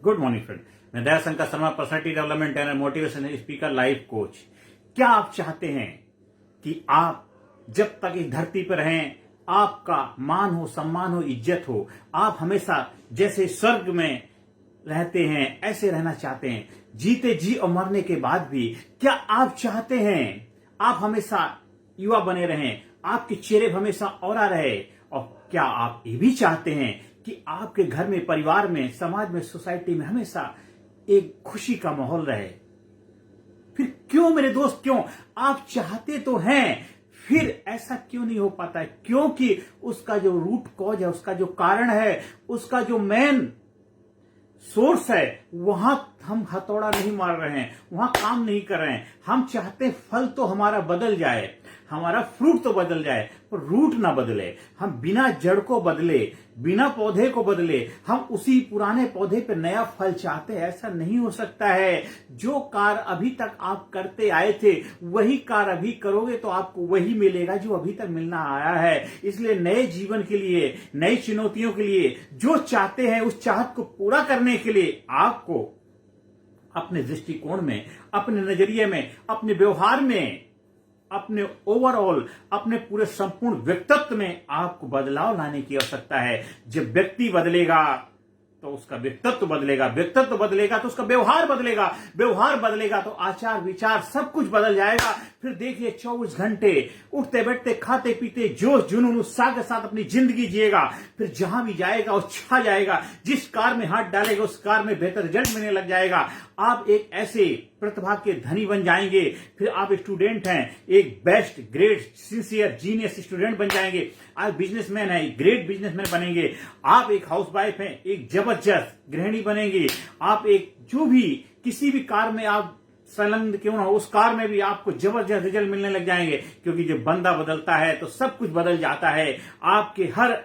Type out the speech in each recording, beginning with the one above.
Good morning friend. मैं Dayashankar Sharma, personality development and motivation speaker, life coach. क्या आप चाहते हैं कि आप जब तक इस धरती पर हैं आपका मान हो, सम्मान हो, इज्जत हो, आप हमेशा जैसे स्वर्ग में रहते हैं ऐसे रहना चाहते हैं, जीते जी और मरने के बाद भी? क्या आप चाहते हैं आप हमेशा युवा बने रहें, आपके चेहरे हमेशा औरा रहे? और क्या आप ये भी चाहते हैं कि आपके घर में, परिवार में, समाज में, सोसाइटी में हमेशा एक खुशी का माहौल रहे? फिर क्यों मेरे दोस्त, क्यों? आप चाहते तो हैं, फिर ऐसा क्यों नहीं हो पाता है? क्योंकि उसका जो रूट कॉज है, उसका जो कारण है, उसका जो मेन सोर्स है, वहां हम हथौड़ा नहीं मार रहे हैं, वहां काम नहीं कर रहे हैं। हम चाहते हैं फल तो हमारा बदल जाए, हमारा फ्रूट तो बदल जाए, पर रूट ना बदले। हम बिना जड़ को बदले, बिना पौधे को बदले, हम उसी पुराने पौधे पे नया फल चाहते हैं। ऐसा नहीं हो सकता है। जो कार्य अभी तक आप करते आए थे वही कार्य अभी करोगे तो आपको वही मिलेगा जो अभी तक मिलना आया है। इसलिए नए जीवन के लिए, नई चुनौतियों के लिए जो चाहते हैं उस चाहत को पूरा करने के लिए आपको अपने दृष्टिकोण में, अपने नजरिए में, अपने व्यवहार में, अपने ओवरऑल, अपने पूरे संपूर्ण व्यक्तित्व में आपको बदलाव लाने की आवश्यकता है। जब व्यक्ति बदलेगा तो उसका व्यक्तित्व बदलेगा, व्यक्तित्व बदलेगा तो उसका व्यवहार बदलेगा, व्यवहार बदलेगा तो आचार विचार सब कुछ बदल जाएगा। फिर देखिए 24 घंटे उठते बैठते, खाते पीते, जोश जुनून उत्साह के साथ अपनी जिंदगी जिएगा। फिर जहां भी जाएगा वो छा जाएगा। जिस कार में हाथ डालेगा उस कार में बेहतर रिजल्ट मिलने लग जाएगा। आप एक ऐसे प्रतिभा के धनी बन जाएंगे। फिर आप स्टूडेंट हैं, एक best, great, sincere, genius student बन जाएंगे। आप बिजनेसमैन हैं, ग्रेट बिजनेसमैन बनेंगे। आप एक हाउसवाइफ हैं, एक जबरदस्त गृहिणी बनेंगे। आप एक जो भी किसी भी कार में आप संलग्न क्यों ना हो, उस कार में भी आपको जबरदस्त रिजल्ट मिलने लग जाएंगे। क्योंकि जब बंदा बदलता है तो सब कुछ बदल जाता है। आपके हर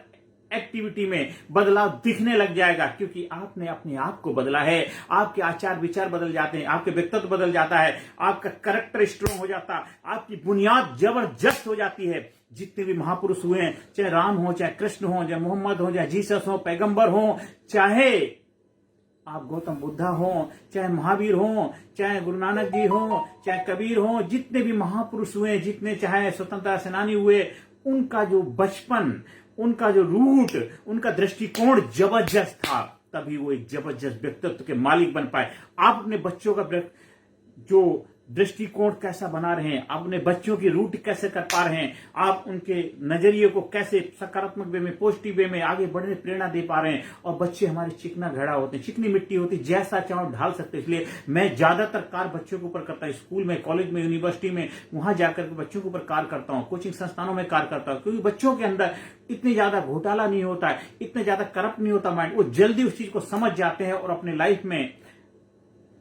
एक्टिविटी में बदलाव दिखने लग जाएगा क्योंकि आपने अपने आप को बदला है। आपके आचार विचार बदल जाते हैं, आपके व्यक्तित्व बदल जाता है, आपका कैरेक्टर स्ट्रांग हो जाता है, आपकी बुनियाद जबरदस्त हो जाती है। जितने भी महापुरुष हुए हैं, चाहे राम हो, चाहे कृष्ण हो, चाहे मोहम्मद हो, चाहे जीसस हो, पैगंबर हो, चाहे आप गौतम बुद्धा हो, चाहे महावीर हो, चाहे गुरु नानक जी हो, चाहे कबीर हो, जितने भी महापुरुष हुए, जितने चाहे स्वतंत्रता सेनानी हुए, उनका जो बचपन, उनका जो रूट, उनका दृष्टिकोण जबरदस्त था। तभी वो एक जबरदस्त व्यक्तित्व के मालिक बन पाए। आप अपने बच्चों का जो दृष्टिकोण कैसा बना रहे हैं, आप अपने बच्चों की रूट कैसे कर पा रहे हैं, आप उनके नजरिए को कैसे सकारात्मक वे में, पॉजिटिव वे में आगे बढ़ने प्रेरणा दे पा रहे हैं। और बच्चे हमारे चिकना घड़ा होते हैं, चिकनी मिट्टी होती है, जैसा चाहो ढाल सकते हैं। इसलिए मैं ज्यादातर कार्य बच्चों के ऊपर करता हूं। स्कूल में, कॉलेज में, यूनिवर्सिटी में, वहां जाकर के बच्चों के ऊपर कार्य करता हूं। कोचिंग संस्थानों में कार्य करता हूं क्योंकि बच्चों के अंदर इतनी ज्यादा घोटाला नहीं होता है, इतना ज्यादा करप्ट नहीं होता माइंड। वो जल्दी उस चीज को समझ जाते हैं और अपने लाइफ में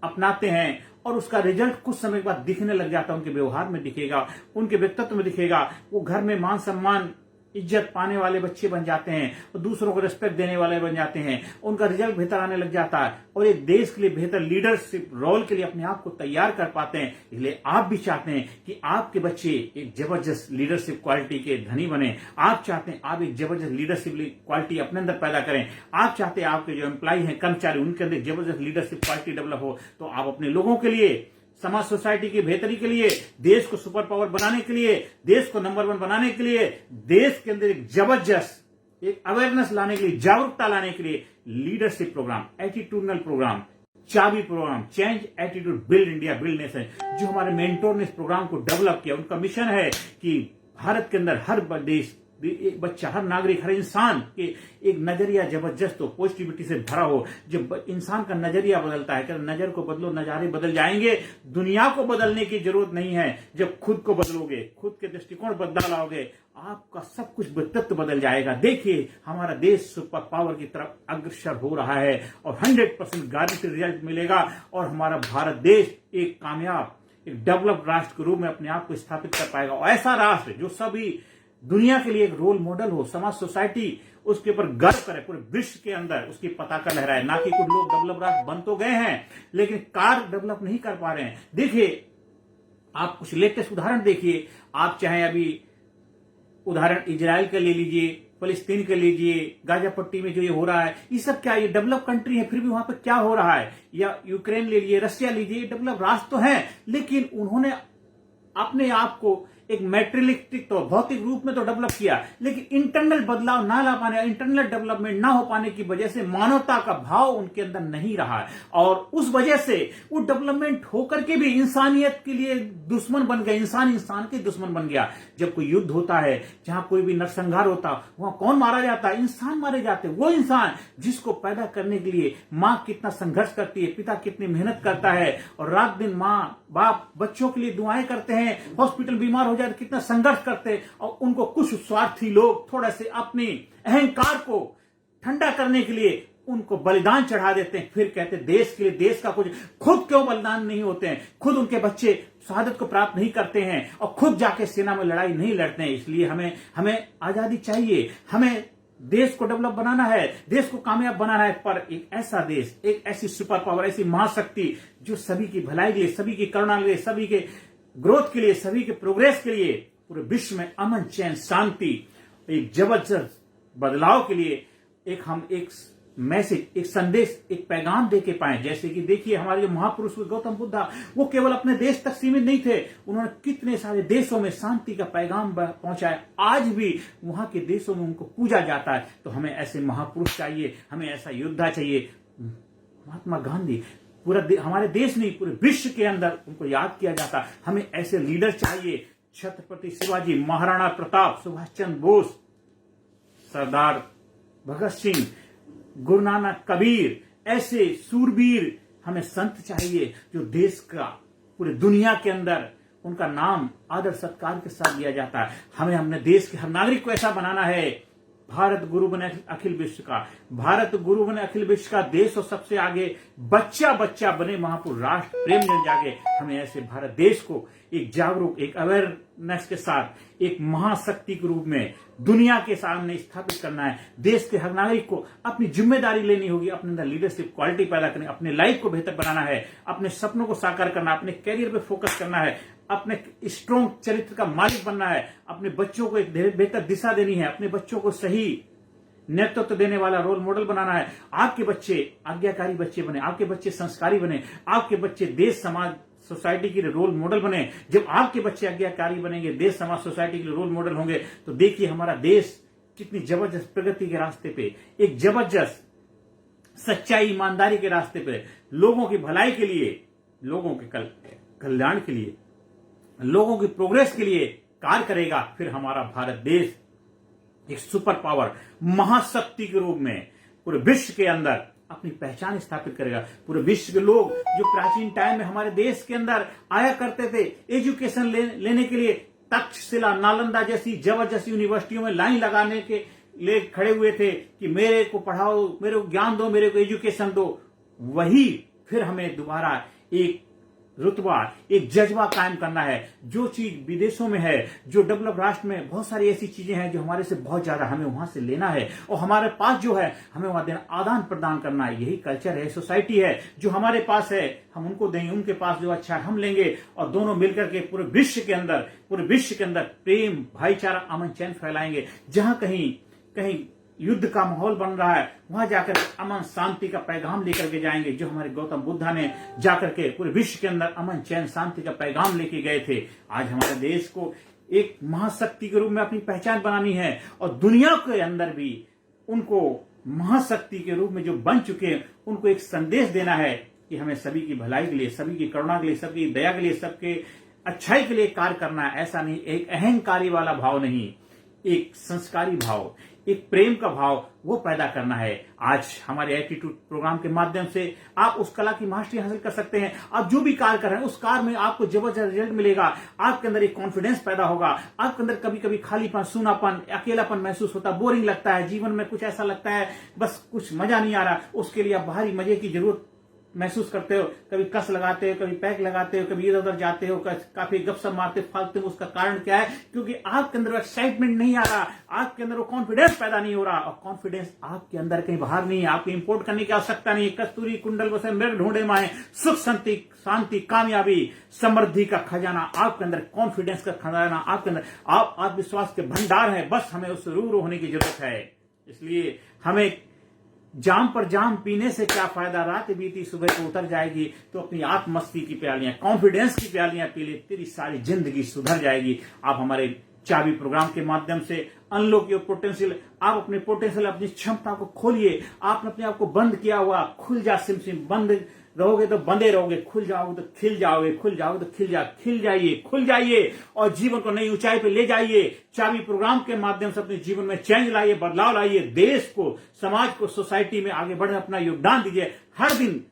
अपनाते हैं और उसका रिजल्ट कुछ समय के बाद दिखने लग जाता है। उनके व्यवहार में दिखेगा, उनके व्यक्तित्व में दिखेगा। वो घर में मान सम्मान, इज्जत पाने वाले बच्चे बन जाते हैं और दूसरों को रिस्पेक्ट देने वाले बन जाते हैं। उनका रिजल्ट बेहतर आने लग जाता है और एक देश के लिए बेहतर लीडरशिप रोल के लिए अपने आप को तैयार कर पाते हैं। इसलिए आप भी चाहते हैं कि आपके बच्चे एक जबरदस्त लीडरशिप क्वालिटी के धनी बने। आप चाहते हैं आप एक जबरदस्त लीडरशिप क्वालिटी अपने अंदर पैदा करें। आप चाहते हैं आपके जो एम्प्लॉय हैं, कर्मचारी, उनके अंदर जबरदस्त लीडरशिप क्वालिटी डेवलप हो। तो आप अपने लोगों के लिए, समाज सोसाइटी की बेहतरी के लिए, देश को सुपर पावर बनाने के लिए, देश को नंबर 1 बनाने के लिए, देश के अंदर एक जबरदस्त एक अवेयरनेस लाने के लिए, जागरूकता लाने के लिए लीडरशिप प्रोग्राम, एटीट्यूडनल प्रोग्राम, चाबी programme, change attitude, build India, build nation, जो हमारे मेंटोर ने इस प्रोग्राम को डेवलप किया। उनका मिशन है कि भारत के अंदर हर देश, एक बच्चा, हर नागरिक, हर इंसान के एक नजरिया जबरदस्त हो, पॉजिटिविटी से भरा हो। जब इंसान का नजरिया बदलता है, नजर को बदलो, नजारे बदल जाएंगे। दुनिया को बदलने की जरूरत नहीं है। जब खुद को बदलोगे, खुद के दृष्टिकोण बदल लाओगे, आपका सब कुछ व्यक्तित्व बदल जाएगा। देखिए हमारा देश सुपर पावर की तरफ अग्रसर हो रहा है और 100% गारंटी रिजल्ट मिलेगा और हमारा भारत देश एक कामयाब, एक डेवलप्ड राष्ट्र के रूप में अपने आप को स्थापित कर पाएगा। और ऐसा राष्ट्र जो सभी दुनिया के लिए एक रोल मॉडल हो, समाज सोसाइटी उसके ऊपर गर्व करे, पूरे विश्व के अंदर उसकी पताका लहराए। ना कि कुछ लोग डेवलप राष्ट्र बन तो गए हैं लेकिन कार डेवलप नहीं कर पा रहे हैं। देखिए आप कुछ लेटेस्ट उदाहरण देखिए। आप चाहे अभी उदाहरण इजराइल का ले लीजिए, फलस्तीन के लीजिए, गाजा पट्टी में जो ये हो रहा है, ये सब क्या, ये डेवलप कंट्री है, फिर भी वहां पर क्या हो रहा है, या यूक्रेन ले लीजिए, रशिया लीजिए, ये डेवलप राष्ट्र तो है, लेकिन उन्होंने अपने आप को एक मैटेरियलिस्टिक तो भौतिक रूप में तो डेवलप किया, लेकिन इंटरनल बदलाव ना ला पाने, इंटरनल डेवलपमेंट ना हो पाने की वजह से मानवता का भाव उनके अंदर नहीं रहा है, और उस वजह से वो डेवलपमेंट होकर के भी इंसानियत के लिए दुश्मन बन गए, इंसान के दुश्मन बन गया। जब कोई युद्ध होता है, जहां कोई भी नरसंहार होता, वहां कौन मारा जाता है? इंसान मारे जाते। वो इंसान जिसको पैदा करने के लिए मां कितना संघर्ष करती है, पिता कितनी मेहनत करता है, और रात दिन मां बाप बच्चों के लिए दुआएं करते हैं, हॉस्पिटल बीमार हो जाए कितना संघर्ष करते हैं, और उनको कुछ स्वार्थी लोग थोड़ा से अपनी अहंकार को ठंडा करने के लिए उनको बलिदान चढ़ा देते हैं। फिर कहते हैं देश के लिए, देश का कुछ, खुद क्यों बलिदान नहीं होते हैं? खुद उनके बच्चे शहादत को प्राप्त नहीं करते हैं और खुद जाके सेना में लड़ाई नहीं लड़ते हैं। इसलिए हमें आजादी चाहिए, हमें देश को डेवलप बनाना है, देश को कामयाब बनाना है, पर एक ऐसा देश, एक ऐसी सुपर पावर, ऐसी महाशक्ति जो सभी की भलाई के लिए, सभी की करुणा के लिए, सभी के ग्रोथ के लिए, सभी के प्रोग्रेस के लिए, पूरे विश्व में अमन चैन शांति, एक जबरदस्त बदलाव के लिए हम एक मैसेज, एक संदेश, एक पैगाम दे के पाए। जैसे कि देखिए हमारे जो महापुरुष गौतम बुद्धा, वो केवल अपने देश तक सीमित नहीं थे, उन्होंने कितने सारे देशों में शांति का पैगाम पहुंचाया। आज भी वहां के देशों में उनको पूजा जाता है। तो हमें ऐसे महापुरुष चाहिए, हमें ऐसा योद्धा चाहिए। महात्मा गांधी हमारे देश नहीं, पूरे विश्व के अंदर उनको याद किया जाता। हमें ऐसे लीडर चाहिए, छत्रपति शिवाजी, महाराणा प्रताप, सुभाष चंद्र बोस, सरदार भगत सिंह, गुरु नानक, कबीर, ऐसे सूरवीर हमें संत चाहिए जो देश का, पूरे दुनिया के अंदर उनका नाम आदर सत्कार के साथ लिया जाता है। हमें अपने देश के हर नागरिक को ऐसा बनाना है। भारत गुरु बने अखिल विश्व का, भारत गुरु बने अखिल विश्व का, देश और सबसे आगे बच्चा बच्चा बने महापुरुष, राष्ट्र प्रेम जन जागे। हमें ऐसे भारत देश को एक जागरूक, एक अवेयरनेस के साथ एक महाशक्ति के रूप में दुनिया के सामने स्थापित करना है। देश के हर नागरिक को अपनी जिम्मेदारी लेनी होगी, अपने अंदर लीडरशिप क्वालिटी पैदा करनी, अपने लाइफ को बेहतर बनाना है, अपने सपनों को साकार करना, अपने कैरियर पे फोकस करना है, अपने स्ट्रॉन्ग चरित्र का मालिक बनना है, अपने बच्चों को एक बेहतर दिशा देनी है, अपने बच्चों को सही नेतृत्व देने वाला रोल मॉडल बनाना है। आपके बच्चे आज्ञाकारी बच्चे बने, आपके बच्चे संस्कारी बने, आपके बच्चे देश समाज सोसाइटी के लिए रोल मॉडल बने। जब आपके बच्चे आज्ञाकारी बनेंगे, देश समाज सोसाइटी के लिए रोल मॉडल होंगे, तो देखिए हमारा देश कितनी जबरदस्त प्रगति के रास्ते पे, एक जबरदस्त सच्चाई ईमानदारी के रास्ते पे, लोगों की भलाई के लिए, लोगों के कल्याण के लिए, लोगों की प्रोग्रेस के लिए कार्य करेगा। फिर हमारा भारत देश एक सुपर पावर, महाशक्ति के रूप में पूरे विश्व के अंदर अपनी पहचान स्थापित करेगा। पूरे विश्व के लोग जो प्राचीन टाइम में हमारे देश के अंदर आया करते थे एजुकेशन लेने के लिए, तक्षशिला, नालंदा जैसी जबरदस्त यूनिवर्सिटियों में लाइन लगाने के लिए खड़े हुए थे कि मेरे को पढ़ाओ, मेरे को ज्ञान दो, मेरे को एजुकेशन दो। वही फिर हमें दोबारा एक रुतबा, एक जज्बा कायम करना है। जो चीज विदेशों में है, जो डेवलप राष्ट्र में बहुत सारी ऐसी चीजें हैं जो हमारे से बहुत ज्यादा, हमें वहां से लेना है, और हमारे पास जो है हमें वहां देना, आदान प्रदान करना है। यही कल्चर है, सोसाइटी है। जो हमारे पास है हम उनको देंगे, उनके पास जो अच्छा है हम लेंगे, और दोनों मिलकर के पूरे विश्व के अंदर प्रेम, भाईचारा, अमन चैन फैलाएंगे। जहां कहीं युद्ध का माहौल बन रहा है, वहां जाकर अमन शांति का पैगाम लेकर के जाएंगे, जो हमारे गौतम बुद्धा ने जाकर के पूरे विश्व के अंदर अमन चैन शांति का पैगाम लेके गए थे। आज हमारे देश को एक महाशक्ति के रूप में अपनी पहचान बनानी है, और दुनिया के अंदर भी उनको महाशक्ति के रूप में जो बन चुके हैं, उनको एक संदेश देना है कि हमें सभी की भलाई के लिए, सभी की करुणा के लिए, सबकी दया के लिए, सबके अच्छाई के लिए कार्य करना है। ऐसा नहीं, एक अहंकारी वाला भाव नहीं, एक संस्कारी भाव, एक प्रेम का भाव वो पैदा करना है। आज हमारे एटीट्यूड प्रोग्राम के माध्यम से आप उस कला की मास्टरी हासिल कर सकते हैं। आप जो भी कार्य कर रहे हैं उस कार्य में आपको जबरदस्त रिजल्ट मिलेगा। आपके अंदर एक कॉन्फिडेंस पैदा होगा। आपके अंदर कभी कभी खालीपन, सूनापन, अकेलापन महसूस होता है, बोरिंग लगता है, जीवन में कुछ ऐसा लगता है बस कुछ मजा नहीं आ रहा, उसके लिए आप बाहरी मजे की जरूरत महसूस करते हो, कभी कस लगाते हो, कभी पैक लगाते हो, कभी इधर उधर जाते हो, काफी गपशप मारते फालतू में, उसका कारण क्या है? क्योंकि आपके अंदर एक्साइटमेंट नहीं आ रहा, आपके अंदर वो कॉन्फिडेंस पैदा नहीं हो रहा, और कॉन्फिडेंस आपके अंदर कहीं बाहर नहीं है, आपको इंपोर्ट करने की आवश्यकता नहीं है। कस्तूरी कुंडल बसे मेरे ढूंढे माए, सुख शांति कामयाबी समृद्धि का खजाना आपके अंदर, कॉन्फिडेंस का खजाना आपके अंदर, आप आत्मविश्वास के भंडार है, बस हमें उससे रूबरू होने की जरूरत है। इसलिए हमें जाम पर जाम पीने से क्या फायदा, रात बीती सुबह को उतर जाएगी, तो अपनी आत्मस्ती की प्यालियां, कॉन्फिडेंस की प्यालियां पी ले, तेरी सारी जिंदगी सुधर जाएगी। आप हमारे चाबी प्रोग्राम के माध्यम से अनलॉक योर पोटेंशियल, आप अपने पोटेंशियल, अपनी क्षमता को खोलिए। आपने अपने आप को बंद किया हुआ, खुल जा सिम सिम, बंद रहोगे तो बंदे रहोगे, खुल जाओगे तो खिल जाओगे, खुल जाओगे तो खिल जाइए, खुल जाइए और जीवन को नई ऊंचाई पे ले जाइए। चाबी प्रोग्राम के माध्यम से अपने जीवन में चेंज लाइए, बदलाव लाइए, देश को, समाज को, सोसाइटी में आगे बढ़ने अपना योगदान दीजिए। हर दिन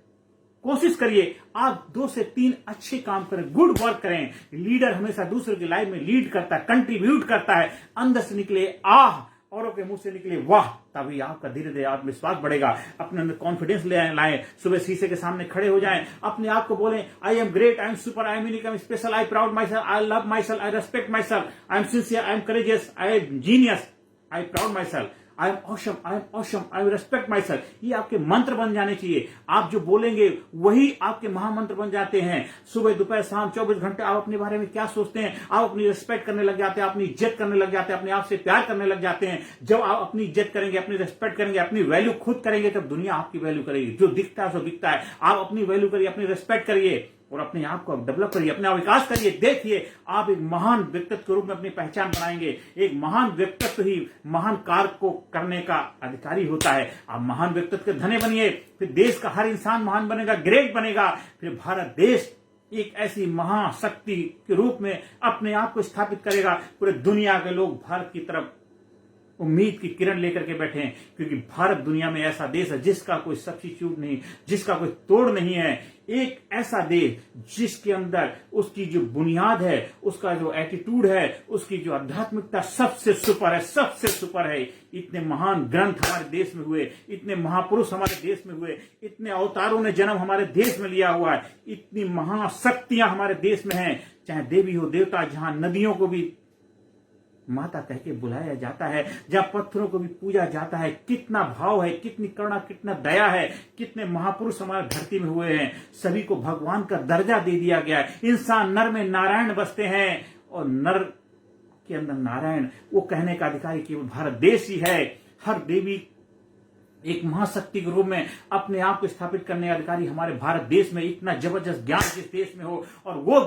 कोशिश करिए आप 2 से 3 अच्छे काम करें, गुड वर्क करें। लीडर हमेशा दूसरे की लाइफ में लीड करता है, कंट्रीब्यूट करता है। अंदर से निकले आह, औरों के मुंह से निकले वाह, तभी आपका धीरे धीरे आत्मविश्वास बढ़ेगा। अपने अंदर कॉन्फिडेंस ले लाएं, सुबह शीशे के सामने खड़े हो जाएं, अपने आप को बोलें, I am great, I am super, I am unique, I am special, I proud my self, I love my self, I respect my self, I am sincere, I am courageous, I am genius, I proud my self, I am awesome, I am awesome, I respect my self. ये आपके मंत्र बन जाने चाहिए। आप जो बोलेंगे वही आपके महामंत्र बन जाते हैं। सुबह दोपहर शाम 24 घंटे आप अपने बारे में क्या सोचते हैं, आप अपनी रिस्पेक्ट करने लग जाते हैं, अपनी इज्जत करने लग जाते हैं, अपने आप से प्यार करने लग जाते हैं। जब आप अपनी इज्जत करेंगे, अपनी रिस्पेक्ट करेंगे, अपनी वैल्यू खुद करेंगे, तब दुनिया आपकी वैल्यू करेगी। जो दिखता है सो बिकता है। आप अपनी वैल्यू करिए, अपनी रिस्पेक्ट करिए और अपने आप को डेवलप करिए, अपना विकास करिए। देखिए आप एक महान व्यक्तित्व के रूप में अपनी पहचान बनाएंगे। एक महान व्यक्तित्व ही महान कार्य को करने का अधिकारी होता है। आप महान व्यक्तित्व के धनी बनिए, फिर देश का हर इंसान महान बनेगा, ग्रेट बनेगा। फिर भारत देश एक ऐसी महाशक्ति के रूप में अपने आप को स्थापित करेगा। पूरे दुनिया के लोग भारत की तरफ उम्मीद की किरण लेकर के बैठे हैं, क्योंकि भारत दुनिया में ऐसा देश है जिसका कोई सब्स्टिट्यूट नहीं, जिसका कोई तोड़ नहीं है। एक ऐसा देश जिसके अंदर उसकी जो बुनियाद है, उसका जो एटीट्यूड है, उसकी जो आध्यात्मिकता सबसे सुपर है, सबसे सुपर है। इतने महान ग्रंथ हमारे देश में हुए, इतने महापुरुष हमारे देश में हुए, इतने अवतारों ने जन्म हमारे देश में लिया हुआ है, इतनी महाशक्तियां हमारे देश में हैं। चाहे देवी हो देवता, जहां नदियों को भी माता कह के बुलाया जाता है, जहां पत्थरों को भी पूजा जाता है। कितना भाव है, कितनी करुणा, कितना दया है, कितने महापुरुष हमारे धरती में हुए हैं। सभी को भगवान का दर्जा दे दिया गया है। इंसान, नर में नारायण बसते हैं और नर के अंदर नारायण, वो कहने का अधिकारी केवल भारत देश ही है। हर देवी एक महाशक्ति के रूप में अपने आप को स्थापित करने का अधिकारी हमारे भारत देश में। इतना जबरदस्त ज्ञान जिस देश में हो और वो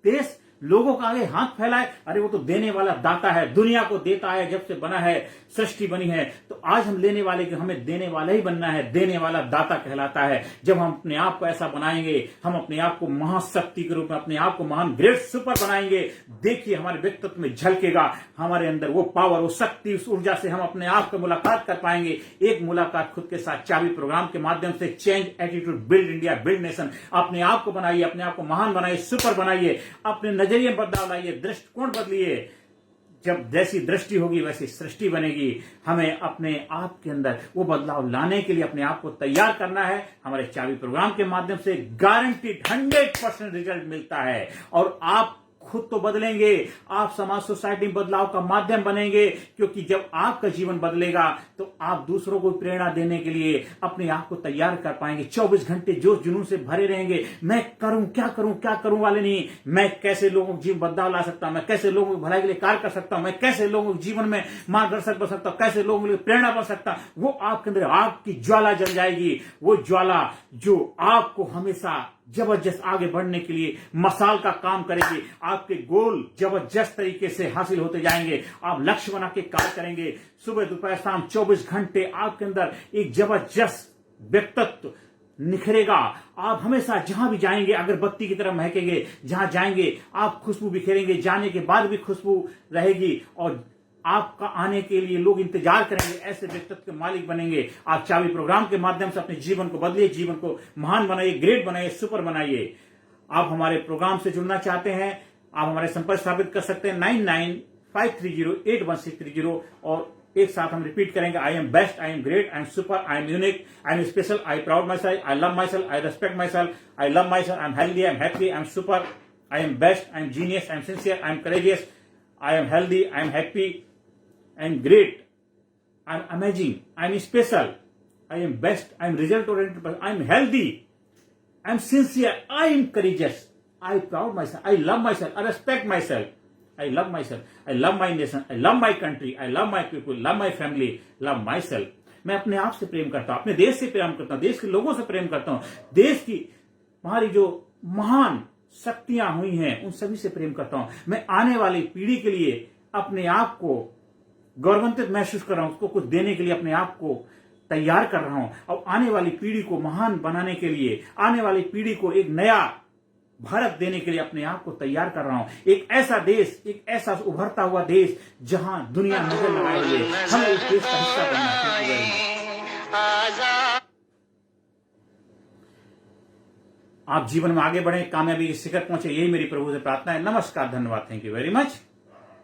देश लोगों का आगे हाथ फैलाए, अरे वो तो देने वाला दाता है, दुनिया को देता है। जब से बना है, सृष्टि बनी है, तो आज हम लेने वाले कि हमें देने वाला ही बनना है। देने वाला दाता कहलाता है। जब हम अपने आप को ऐसा बनाएंगे, हम अपने आप को महाशक्ति के रूप में, अपने आप को महान ग्रेट सुपर बनाएंगे। देखिए हमारे व्यक्तित्व में झलकेगा हमारे अंदर वो पावर, वो शक्ति, उस ऊर्जा से हम अपने आप को मुलाकात कर पाएंगे। एक मुलाकात खुद के साथ चाबी प्रोग्राम के माध्यम से। Change attitude, build India, build nation. अपने आप को बनाइए, अपने आप को महान बनाइए, सुपर बनाइए, अपने नजरिए बदलाव लाइए, दृष्टिकोण बदलिए। जब जैसी दृष्टि होगी वैसी सृष्टि बनेगी। हमें अपने आप के अंदर वो बदलाव लाने के लिए अपने आप को तैयार करना है। हमारे चाबी प्रोग्राम के माध्यम से गारंटीड 100% रिजल्ट मिलता है। और आप खुद तो बदलेंगे, आप समाज सोसाइटी में बदलाव का माध्यम बनेंगे, क्योंकि जब आपका जीवन बदलेगा तो आप दूसरों को प्रेरणा देने के लिए अपने आप को तैयार कर पाएंगे। 24 घंटे जोश जुनून से भरे रहेंगे। मैं करूं क्या करूं वाले नहीं, मैं कैसे लोगों के जीवन बदलाव ला सकता हूं, मैं कैसे लोगों की भलाई के लिए कार्य कर सकता हूं, मैं कैसे लोगों के जीवन में मार्गदर्शक बन सकता हूं, कैसे लोगों के लिए प्रेरणा बन सकता हूं। वो आपके अंदर आग की ज्वाला जल जाएगी। वो ज्वाला जो आपको हमेशा जबरदस्त आगे बढ़ने के लिए मसाल का काम करेगी। आपके गोल जबरदस्त तरीके से हासिल होते जाएंगे। आप लक्ष्य बना के कार्य करेंगे। सुबह दोपहर शाम 24 घंटे आपके अंदर एक जबरदस्त व्यक्तित्व निखरेगा। आप हमेशा जहां भी जाएंगे अगरबत्ती की तरह महकेंगे। जहां जाएंगे आप खुशबू बिखेरेंगे, जाने के बाद भी खुशबू रहेगी और आपका आने के लिए लोग इंतजार करेंगे। ऐसे व्यक्तित्व के मालिक बनेंगे। आप चाबी प्रोग्राम के माध्यम से अपने जीवन को बदलिए, जीवन को महान बनाइए, ग्रेट बनाइए, सुपर बनाइए। आप हमारे प्रोग्राम से जुड़ना चाहते हैं, आप हमारे संपर्क स्थापित कर सकते हैं 9953081630 और एक साथ हम रिपीट करेंगे। I am best, I am great, I am super, I am unique, I am special, I proud my self, I love my self, I respect my self, I love my self, I am healthy, I am happy, I am super, I am best, I am genius, I am sincere, I am courageous, I am healthy, I am happy, I am great, I am amazing, I am special, I am best, I am result oriented, I am healthy, I am sincere, I am courageous, I proud myself, I love myself, I respect myself, I love myself, I love my nation, I love my country, I love my people, love my family, love myself. मैं अपने आप से प्रेम करता हूं, अपने देश से प्रेम करता हूं, देश के लोगों से प्रेम करता हूं, देश की हमारी जो महान शक्तियां हुई हैं उन सभी से प्रेम करता हूं। मैं आने वाली पीढ़ी के लिए अपने आप को गौरवान्वित महसूस कर रहा हूं, उसको कुछ देने के लिए अपने आप को तैयार कर रहा हूं और आने वाली पीढ़ी को महान बनाने के लिए, आने वाली पीढ़ी को एक नया भारत देने के लिए अपने आप को तैयार कर रहा हूं। एक ऐसा देश, एक ऐसा उभरता हुआ देश जहां दुनिया नजर लगाए हुए, हमें उस देश का हिस्सा बनना है। आप जीवन में आगे बढ़े, कामयाबी के शिखर पहुंचे, यही मेरी प्रभु से प्रार्थना है। नमस्कार, धन्यवाद, थैंक यू वेरी मच।